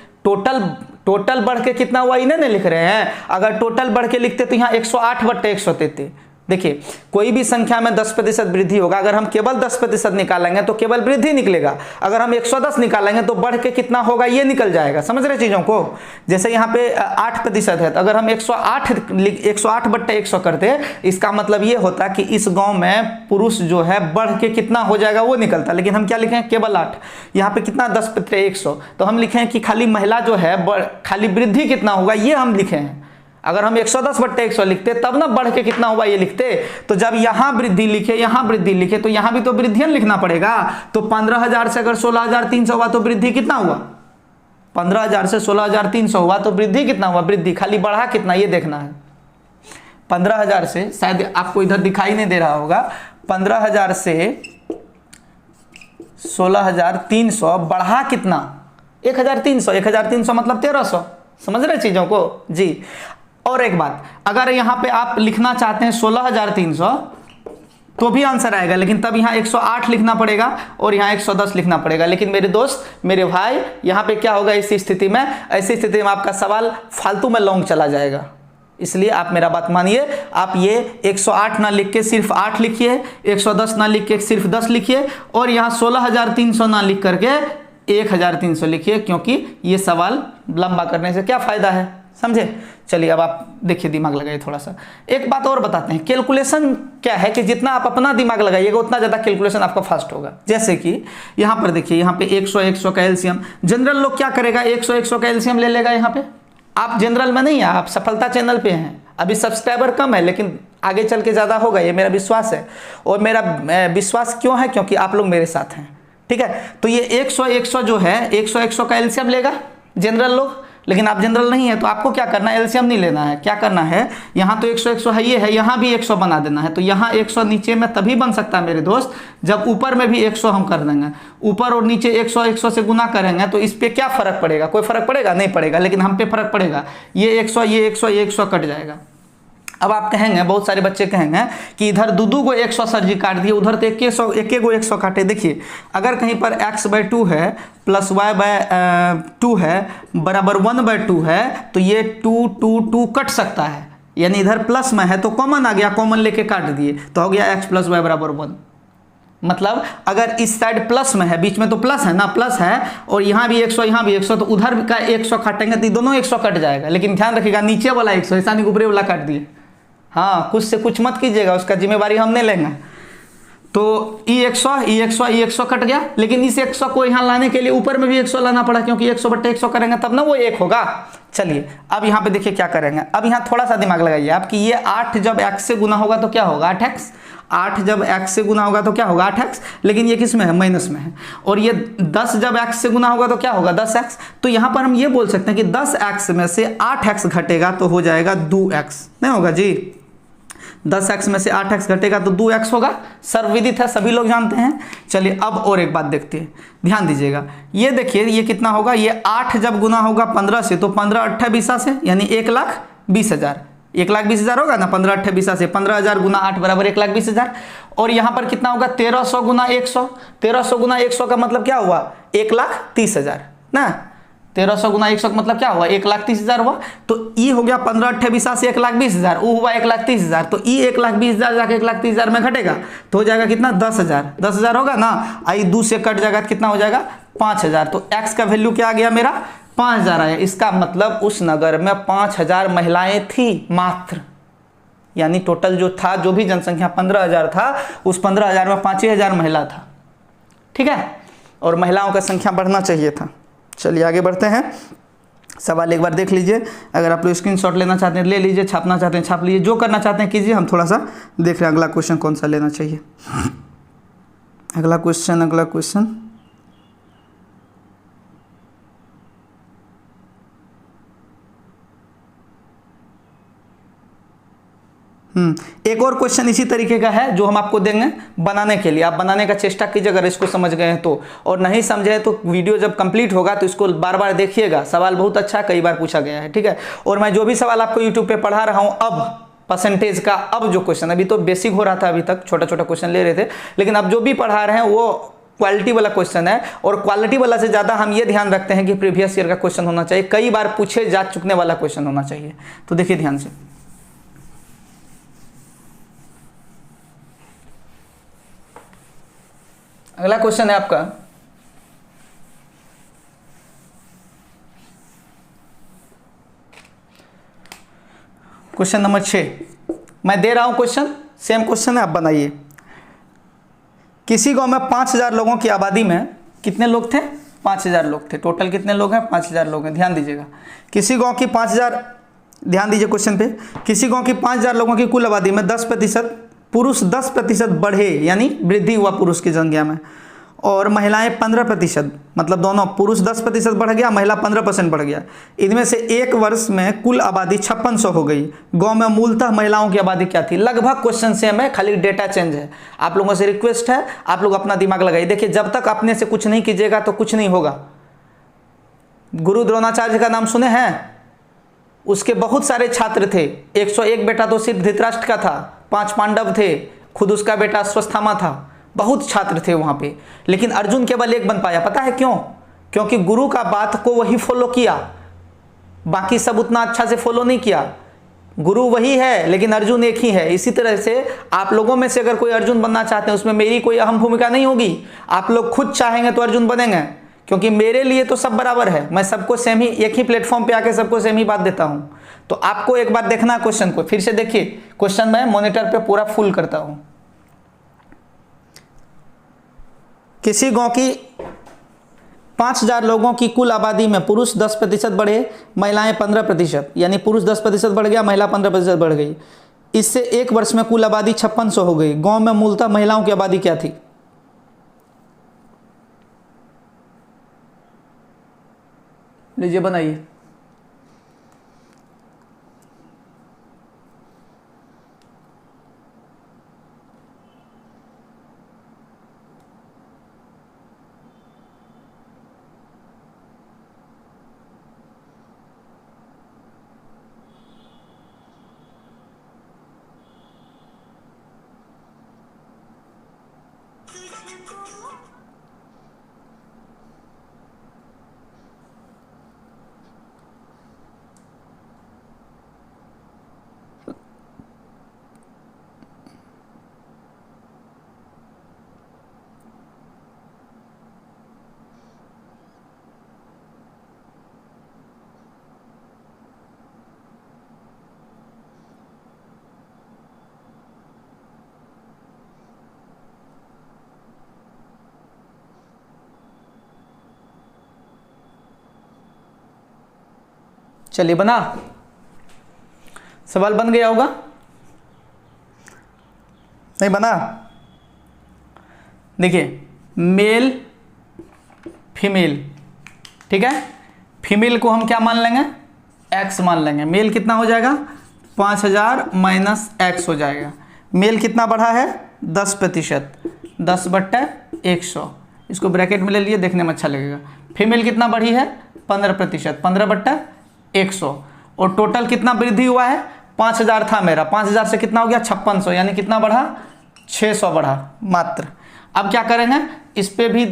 टोटल बढ़ के कितना हुआ इन्हें नहीं लिख रहे हैं। अगर टोटल बढ़ के लिखते तो यहाँ 108/100 देते। देखिए कोई भी संख्या में 10% वृद्धि होगा, अगर हम केवल 10% निकालेंगे तो केवल वृद्धि निकलेगा, अगर हम 110 निकालेंगे तो बढ़ के कितना होगा ये निकल जाएगा। समझ रहे चीजों को, जैसे यहाँ पे 8% है तो अगर हम 108/100 करते, इसका मतलब ये होता है कि इस गांव में पुरुष जो है बढ़ के कितना हो जाएगा वो निकलता, लेकिन हम क्या लिखें, केवल 8। यहाँ पे कितना 10/100, तो हम लिखें कि खाली महिला जो है खाली वृद्धि कितना होगा ये हम लिखे हैं। अगर हम 110/100 लिखते तब ना बढ़ के कितना हुआ ये लिखते, तो जब यहाँ वृद्धि लिखे यहाँ वृद्धि लिखे तो यहाँ भी तो वृद्धियां लिखना पड़ेगा। तो 15,000 से अगर 16,300 हुआ तो वृद्धि कितना हुआ, 15,000 से 16,300 हुआ तो वृद्धि कितना हुआ, वृद्धि खाली बढ़ा कितना ये देखना है। 15,000 से, शायद आपको इधर दिखाई नहीं दे रहा होगा, 15,000 से 16,300 बढ़ा कितना, 1,300, 1,300 मतलब 1,300। समझ रहे चीजों को जी। और एक बात, अगर यहाँ पे आप लिखना चाहते हैं 16,300 तो भी आंसर आएगा, लेकिन तब यहाँ 108 लिखना पड़ेगा और यहाँ 110 लिखना पड़ेगा। लेकिन मेरे दोस्त मेरे भाई यहाँ पे क्या होगा, ऐसी स्थिति में आपका सवाल फालतू में लॉन्ग चला जाएगा। इसलिए आप मेरा बात मानिए, आप ये 108 ना लिख के सिर्फ 8 लिखिए, 110 ना लिख के सिर्फ 10 लिखिए, और यहाँ 16,300 ना लिख करके 1,300 लिखिए, क्योंकि ये सवाल लंबा करने से क्या फायदा है, समझे। चलिए अब आप देखिए, दिमाग लगाइए थोड़ा सा। एक बात और बताते हैं, कैलकुलेशन क्या है कि जितना आप अपना दिमाग लगाइएगा उतना ज़्यादा कैलकुलेशन आपका फास्ट होगा। जैसे कि यहाँ पर देखिए, यहाँ पे 100 का एलसीएम, जनरल लोग क्या करेगा, 100 का एलसीएम ले लेगा। यहाँ पे आप जनरल में नहीं है, आप सफलता चैनल पे हैं, अभी सब्सक्राइबर कम है लेकिन आगे चल के ज़्यादा होगा, ये मेरा विश्वास है। और मेरा विश्वास क्यों है, क्योंकि आप लोग मेरे साथ हैं, ठीक है। तो ये 100 जो है, 100 का एलसीएम लेगा जनरल लोग, लेकिन आप जनरल नहीं है तो आपको क्या करना है, एलसीएम नहीं लेना है। क्या करना है, यहाँ तो 100 है, ये है, यहाँ भी 100 बना देना है। तो यहाँ 100 नीचे में तभी बन सकता है मेरे दोस्त, जब ऊपर में भी 100 हम कर देंगे। ऊपर और नीचे 100 से गुना करेंगे तो इस पे क्या फर्क पड़ेगा, कोई फर्क पड़ेगा नहीं पड़ेगा, लेकिन हम पे फर्क पड़ेगा। ये 100 ये 100 कट जाएगा। अब आप कहेंगे, बहुत सारे बच्चे कहेंगे कि इधर दो को 100 सर जी काट दिए, उधर तो एक को 100 काटे। देखिए अगर कहीं पर x/2 है प्लस y/2 है बराबर 1/2 है तो ये 2 कट सकता है, यानी इधर प्लस में है तो कॉमन आ गया, कॉमन लेके काट दिए तो हो गया x + y = 1। मतलब अगर इस साइड प्लस में है, बीच में तो प्लस है ना, प्लस है और यहाँ भी 100 यहाँ भी 100, तो उधर का 100 काटेंगे तो दोनों 100 कट जाएगा। लेकिन ध्यान रखिएगा नीचे वाला 100, ऐसा नहीं ऊपरी वाला काट दिए। हाँ, कुछ से कुछ मत कीजिएगा, उसका जिम्मेवारी हम नहीं लेंगे। तो ये 100 कट गया, लेकिन इस 100 को यहाँ लाने के लिए ऊपर में भी 100 लाना पड़ा, क्योंकि 100/100 करेंगे तब ना वो 1 होगा। चलिए अब यहाँ पे देखिए क्या करेंगे। अब यहाँ थोड़ा सा दिमाग लगाइए आप कि ये 8 जब x से गुना होगा तो क्या होगा, 8x। 8 जब x से गुना होगा तो क्या होगा, 8x, लेकिन ये किस में है, माइनस में है। और ये 10 जब x से गुना होगा तो क्या होगा, 10x। तो यहाँ पर हम ये बोल सकते हैं कि 10x में से 8x घटेगा तो हो जाएगा 2x, नहीं होगा जी। 10x में से 8x घटेगा तो 2x होगा, सर्वविदित है, सभी लोग जानते हैं। चलिए अब और एक बात देखते हैं, ध्यान दीजिएगा। ये देखिए ये कितना होगा, ये 8 जब गुना होगा 15 से तो 15 × 8 = 20 से, यानी 1,20,000। 1,20,000 होगा ना, 15 8 20 से 15,000 गुना 8 बराबर 1,20,000। और यहाँ पर कितना होगा 1300 गुना 100, 1300 गुना 100 का मतलब क्या हुआ 1,30,000 ना, 1300 गुना 100 का मतलब क्या हुआ 1,30,000 हुआ। तो ई हो गया 15 8 20 से 1,20,000, वो हुआ 1,30,000। तो ई 1,20,000 जाके 1,30,000 में घटेगा तो हो जाएगा कितना 10,000, 10,000 होगा ना। आई 2 से कट जाएगा कितना हो जाएगा 5,000। तो एक्स का वैल्यू क्या आ गया मेरा 5,000 आया। इसका मतलब उस नगर में 5,000 महिलाएं थी मात्र, यानी टोटल जो था, जो भी जनसंख्या 15,000 था, उस 15,000 में 5,000 महिला था। ठीक है, और महिलाओं का संख्या बढ़ना चाहिए था। चलिए आगे बढ़ते हैं। सवाल एक बार देख लीजिए, अगर आप लोग स्क्रीनशॉट लेना चाहते हैं ले लीजिए, छापना चाहते हैं छाप लीजिए, जो करना चाहते हैं कीजिए। हम थोड़ा सा देख रहे हैं अगला क्वेश्चन कौन सा लेना चाहिए। अगला क्वेश्चन एक और क्वेश्चन इसी तरीके का है जो हम आपको देंगे बनाने के लिए। आप बनाने का चेष्टा कीजिए अगर इसको समझ गए हैं तो, और नहीं समझे तो वीडियो जब कंप्लीट होगा तो इसको बार बार देखिएगा। सवाल बहुत अच्छा कई बार पूछा गया है। ठीक है, और मैं जो भी सवाल आपको यूट्यूब पे पढ़ा रहा हूं अब परसेंटेज का, अब जो क्वेश्चन, अभी तो बेसिक हो रहा था, अभी तक छोटा छोटा क्वेश्चन ले रहे थे, लेकिन अब जो भी पढ़ा रहे हैं वो क्वालिटी वाला क्वेश्चन है। और क्वालिटी वाला से ज़्यादा हम ये ध्यान रखते हैं कि प्रीवियस ईयर का क्वेश्चन होना चाहिए, कई बार पूछे जा चुकने वाला क्वेश्चन होना चाहिए। तो देखिए ध्यान से, अगला क्वेश्चन है आपका क्वेश्चन नंबर 6। मैं दे रहा हूं क्वेश्चन, सेम क्वेश्चन है, आप बनाइए। किसी गांव में 5,000 लोगों की आबादी में कितने लोग थे 5,000 लोग थे। टोटल कितने लोग हैं 5,000 लोग हैं। ध्यान दीजिएगा, किसी गांव की 5,000, ध्यान दीजिए क्वेश्चन पे, किसी गांव की 5,000 लोगों की कुल आबादी में 10% पुरुष 10% बढ़े, यानी वृद्धि हुआ पुरुष की जनसंख्या में, और महिलाएं 15%, मतलब दोनों, पुरुष 10% बढ़ गया, महिला 15% बढ़ गया। इनमें से एक वर्ष में कुल आबादी 5600 हो गई। गांव में मूलतः महिलाओं की आबादी क्या थी। लगभग क्वेश्चन सेम है, खाली डेटा चेंज है। आप लोगों से रिक्वेस्ट है, आप लोग अपना दिमाग लगाइए। देखिए, जब तक अपने से कुछ नहीं कीजिएगा तो कुछ नहीं होगा। गुरु द्रोणाचार्य का नाम सुने हैं, उसके बहुत सारे छात्र थे। 101 बेटा तो सिर्फ धृतराष्ट्र का था, 5 पांडव थे, खुद उसका बेटा अश्वत्थामा था, बहुत छात्र थे वहां पे, लेकिन अर्जुन केवल एक बन पाया। पता है क्यों? क्योंकि गुरु का बात को वही फॉलो किया, बाकी सब उतना अच्छा से फॉलो नहीं किया। गुरु वही है लेकिन अर्जुन एक ही है। इसी तरह से आप लोगों में से अगर कोई अर्जुन बनना चाहते हैं, उसमें मेरी कोई अहम भूमिका नहीं होगी। आप लोग खुद चाहेंगे तो अर्जुन बनेंगे, क्योंकि मेरे लिए तो सब बराबर है। मैं सबको सेम ही, एक ही प्लेटफॉर्म पे आके सबको सेम ही बात देता हूं। तो आपको एक बार देखना क्वेश्चन को, फिर से देखिए क्वेश्चन मैं मॉनिटर पे पूरा फुल करता हूं। किसी गांव की 5,000 लोगों की कुल आबादी में पुरुष 10% बढ़े, महिलाएं 15%, यानी पुरुष 10% बढ़ गया, महिला 15% बढ़ गई। इससे एक वर्ष में कुल आबादी 5600 हो गई। गांव में मूलतः महिलाओं की आबादी क्या थी। लीजिए बनाइए। चलिए बना, सवाल बन गया होगा, नहीं बना। देखिए, मेल फीमेल, ठीक है, फीमेल को हम क्या मान लेंगे x मान लेंगे। मेल कितना हो जाएगा 5,000 माइनस x हो जाएगा। मेल कितना बढ़ा है 10%, 10/100, इसको ब्रैकेट में ले लिए, देखने में अच्छा लगेगा। फीमेल कितना बढ़ी है 15%, 15/100, और टोटल कितना वृद्धि हुआ है 5000 था मेरा, 5000 से कितना हो गया 5600, यानी कितना बढ़ा 600 बढ़ा मात्र। अब क्या करेंगे, इस पे भी,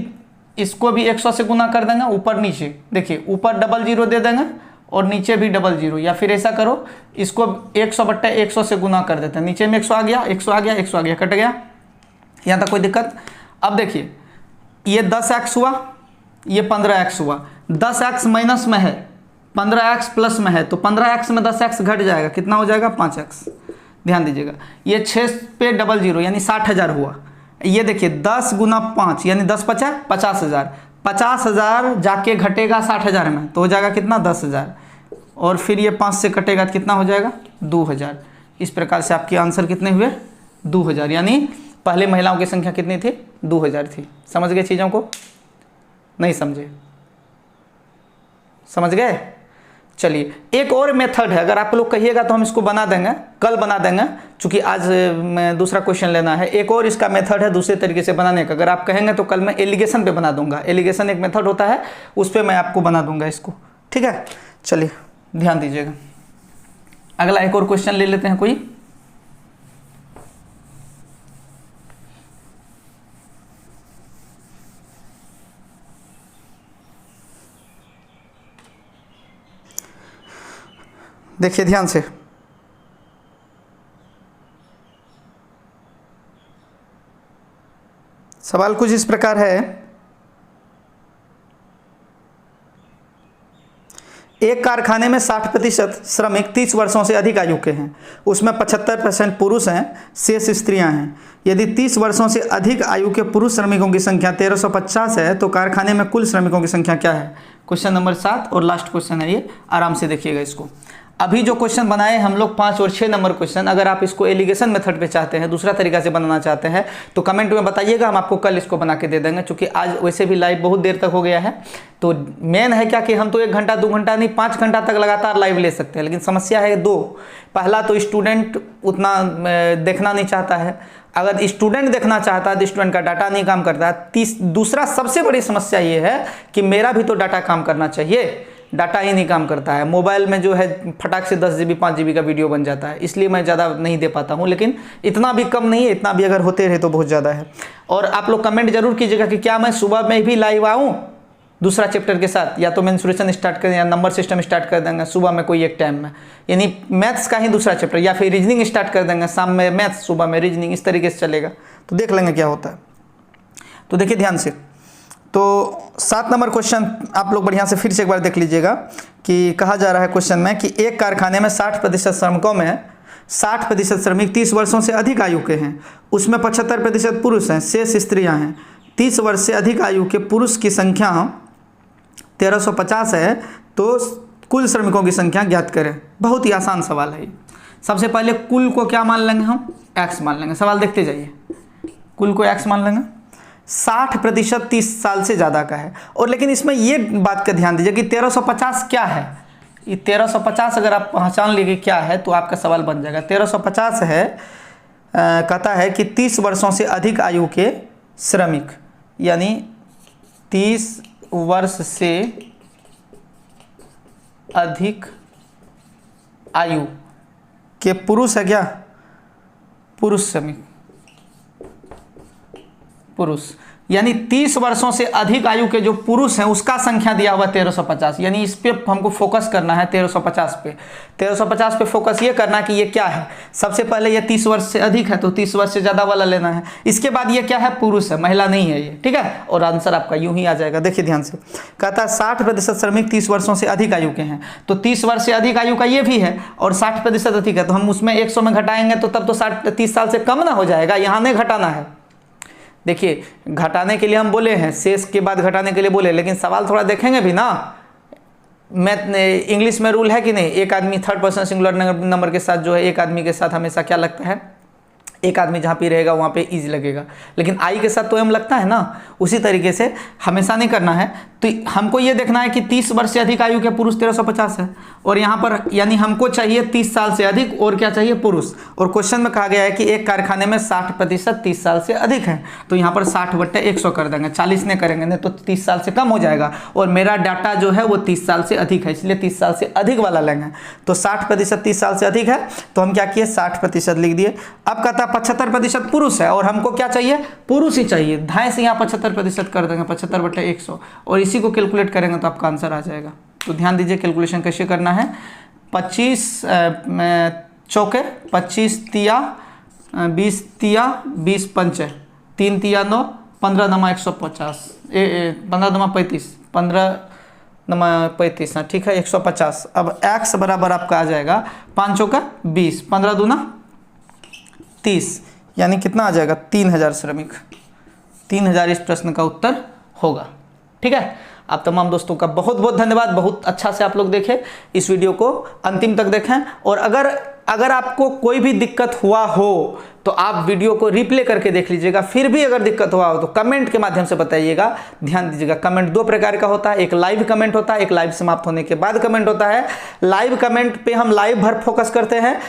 इसको भी 100 से गुना कर देंगे ऊपर नीचे। देखिए ऊपर डबल जीरो दे देंगे और नीचे भी डबल जीरो, या फिर ऐसा करो इसको 100/100 से गुना कर देते हैं। नीचे में 100 आ गया, 100 आ गया, 100 आ गया, कट गया, यहाँ तक कोई दिक्कत। अब देखिए ये 10x हुआ, ये 15x हुआ, 10x माइनस में है, 15x प्लस में है, तो 15x में 10x घट जाएगा, कितना हो जाएगा 5x। ध्यान दीजिएगा, ये 6 पे डबल जीरो यानी 60,000 हुआ। ये देखिए 10 गुना 5 यानी 10 पचा 50,000, 50,000 जाके घटेगा 60,000 में, तो हो जाएगा कितना 10,000, और फिर ये 5 से कटेगा तो कितना हो जाएगा 2,000। इस प्रकार से आपके आंसर कितने हुए 2,000, यानी पहले महिलाओं की संख्या कितनी थी 2,000 थी। समझ गए चीज़ों को, नहीं समझे, समझ गए। चलिए एक और मेथड है, अगर आप लोग कहिएगा तो हम इसको बना देंगे, कल बना देंगे, क्योंकि आज मैं दूसरा क्वेश्चन लेना है। एक और इसका मेथड है दूसरे तरीके से बनाने का, अगर आप कहेंगे तो कल मैं एलिगेशन पे बना दूंगा। एलिगेशन एक मेथड होता है, उस पर मैं आपको बना दूंगा इसको, ठीक है। चलिए ध्यान दीजिएगा, अगला एक और क्वेश्चन ले लेते हैं कोई। देखिए ध्यान से, सवाल कुछ इस प्रकार है, एक कारखाने में 60% श्रमिक 30 वर्षों से अधिक आयु के हैं, उसमें 75% पुरुष हैं, शेष स्त्रियां हैं। यदि 30 वर्षों से अधिक आयु के पुरुष श्रमिकों की संख्या 1350 है तो कारखाने में कुल श्रमिकों की संख्या क्या है। क्वेश्चन नंबर 7 और लास्ट क्वेश्चन है ये, आराम से देखिएगा इसको। अभी जो क्वेश्चन बनाए हम लोग 5 और 6 नंबर क्वेश्चन, अगर आप इसको एलिगेशन मेथड पे चाहते हैं, दूसरा तरीका से बनाना चाहते हैं तो कमेंट में बताइएगा, हम आपको कल इसको बना के दे देंगे। क्योंकि आज वैसे भी लाइव बहुत देर तक हो गया है, तो मेन है क्या कि हम तो 1 घंटा 2 घंटा नहीं 5 घंटा तक लगातार लाइव ले सकते हैं, लेकिन समस्या है 2। पहला तो स्टूडेंट उतना देखना नहीं चाहता है, अगर स्टूडेंट देखना चाहता है तो स्टूडेंट का डाटा नहीं काम करता है। दूसरा सबसे बड़ी समस्या ये है कि मेरा भी तो डाटा काम करना चाहिए, डाटा ही नहीं काम करता है। मोबाइल में जो है फटाक से 10 GB 5 GB का वीडियो बन जाता है, इसलिए मैं ज़्यादा नहीं दे पाता हूँ, लेकिन इतना भी कम नहीं है, इतना भी अगर होते रहे तो बहुत ज़्यादा है। और आप लोग कमेंट जरूर कीजिएगा कि क्या मैं सुबह में भी लाइव आऊँ दूसरा चैप्टर के साथ, या तो मेंसुरेशन स्टार्ट कर या नंबर सिस्टम स्टार्ट कर देंगे सुबह में कोई एक टाइम में, यानी मैथ्स का ही दूसरा चैप्टर, या फिर रीजनिंग स्टार्ट कर देंगे, शाम में मैथ्स सुबह में रीजनिंग, इस तरीके से चलेगा, तो देख लेंगे क्या होता है। तो देखिए ध्यान से, तो 7 नंबर क्वेश्चन आप लोग बढ़िया से फिर से एक बार देख लीजिएगा कि कहा जा रहा है क्वेश्चन में कि एक कारखाने में 60% श्रमिकों में 60% श्रमिक 30 वर्षों से अधिक आयु के हैं, उसमें 75% पुरुष हैं, शेष स्त्रियां हैं। 30 वर्ष से अधिक आयु के पुरुष की संख्या 1350 है, तो कुल श्रमिकों की संख्या ज्ञात करें। बहुत ही आसान सवाल है। सबसे पहले कुल को क्या मान लेंगे हम, x मान लेंगे। सवाल देखते जाइए, कुल को x मान लेंगे। 60% 30 साल से ज़्यादा का है, और लेकिन इसमें ये बात का ध्यान दीजिए कि 1350 क्या है। ये 1350 अगर आप पहचान लीजिए क्या है तो आपका सवाल बन जाएगा। 1350 है, कहता है कि 30 वर्षों से अधिक आयु के श्रमिक, यानी 30 वर्ष से अधिक आयु के पुरुष है क्या, पुरुष श्रमिक, पुरुष, यानी 30 वर्षों से अधिक आयु के जो पुरुष हैं उसका संख्या दिया हुआ 1350, यानी इस पे हमको फोकस करना है 1350 पे। 1350 पे फोकस ये करना कि ये क्या है। सबसे पहले ये 30 वर्ष से अधिक है तो 30 वर्ष से ज़्यादा वाला लेना है। इसके बाद ये क्या है, पुरुष है, महिला नहीं है ये, ठीक है। और आंसर आपका यूं ही आ जाएगा। देखिए ध्यान से, कहता है 60% श्रमिक 30 वर्षों से अधिक आयु के हैं, तो 30 वर्ष से अधिक आयु का ये भी है और 60% अधिक है, तो हम उसमें 100 में घटाएंगे तो तब तो 30 साल से कम ना हो जाएगा, यहाँ नहीं घटाना है। देखिए घटाने के लिए हम बोले हैं, शेष के बाद घटाने के लिए बोले, लेकिन सवाल थोड़ा देखेंगे भी ना। मैथ इंग्लिश में रूल है कि नहीं, एक आदमी थर्ड पर्सन सिंगुलर नंबर के साथ जो है एक आदमी के साथ हमेशा क्या लगता है, एक आदमी जहाँ पे रहेगा वहाँ पे इज लगेगा, लेकिन आई के साथ तो एम लगता है ना, उसी तरीके से हमेशा नहीं करना है। तो हमको ये देखना है कि 30 वर्ष से अधिक आयु के पुरुष 1350 है, और यहाँ पर यानी हमको चाहिए 30 साल से अधिक और क्या चाहिए, पुरुष। और क्वेश्चन में कहा गया है कि एक कारखाने में 60% 30 साल से अधिक है, तो यहाँ पर 60/100 कर देंगे, 40 नहीं करेंगे, नहीं तो 30 साल से कम हो जाएगा, और मेरा डाटा जो है वो 30 साल से अधिक है, इसलिए 30 साल से अधिक वाला लेंगे। तो 60% 30 साल से अधिक है, तो हम क्या किए 60% लिख दिए। अब कहता 75% पुरुष है, और हमको क्या चाहिए, पुरुष ही चाहिए, धाए से यहाँ 75% कर देंगे, 75/100, और इसी को कैलकुलेट करेंगे तो आपका आंसर आ जाएगा। तो ध्यान दीजिए कैलकुलेशन कैसे करना है। 25 चौके 25 तिया 20 तिया 20 पंचे 3 तिया 9 15 नमा 150 15 नमा 35 15 नमा 35, हाँ ठीक है 150। अब x बराबर आपका आ जाएगा 5 चौका 20 15 दूना 30, यानी कितना आ जाएगा 3000 श्रमिक। 3000 इस प्रश्न का उत्तर होगा। ठीक है, आप तमाम दोस्तों का बहुत बहुत धन्यवाद, बहुत अच्छा से आप लोग देखें, इस वीडियो को अंतिम तक देखें। और अगर आपको कोई भी दिक्कत हुआ हो तो आप वीडियो को रिप्ले करके देख लीजिएगा, फिर भी अगर दिक्कत हुआ हो तो कमेंट के माध्यम से बताइएगा। ध्यान दीजिएगा, कमेंट 2 प्रकार का होता है, एक लाइव कमेंट होता है, एक लाइव समाप्त होने के बाद कमेंट होता है। लाइव कमेंट पे हम लाइव भर फोकस करते हैं,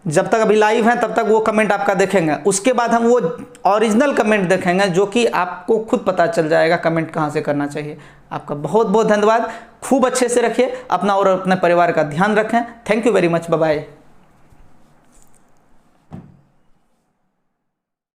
जब तक अभी लाइव है तब तक वो कमेंट आपका देखेंगे, उसके बाद हम वो ओरिजिनल कमेंट देखेंगे, जो कि आपको खुद पता चल जाएगा कमेंट कहाँ से करना चाहिए। आपका बहुत बहुत धन्यवाद, खूब अच्छे से रखिए अपना और अपने परिवार का ध्यान रखें। Thank you very much, bye bye.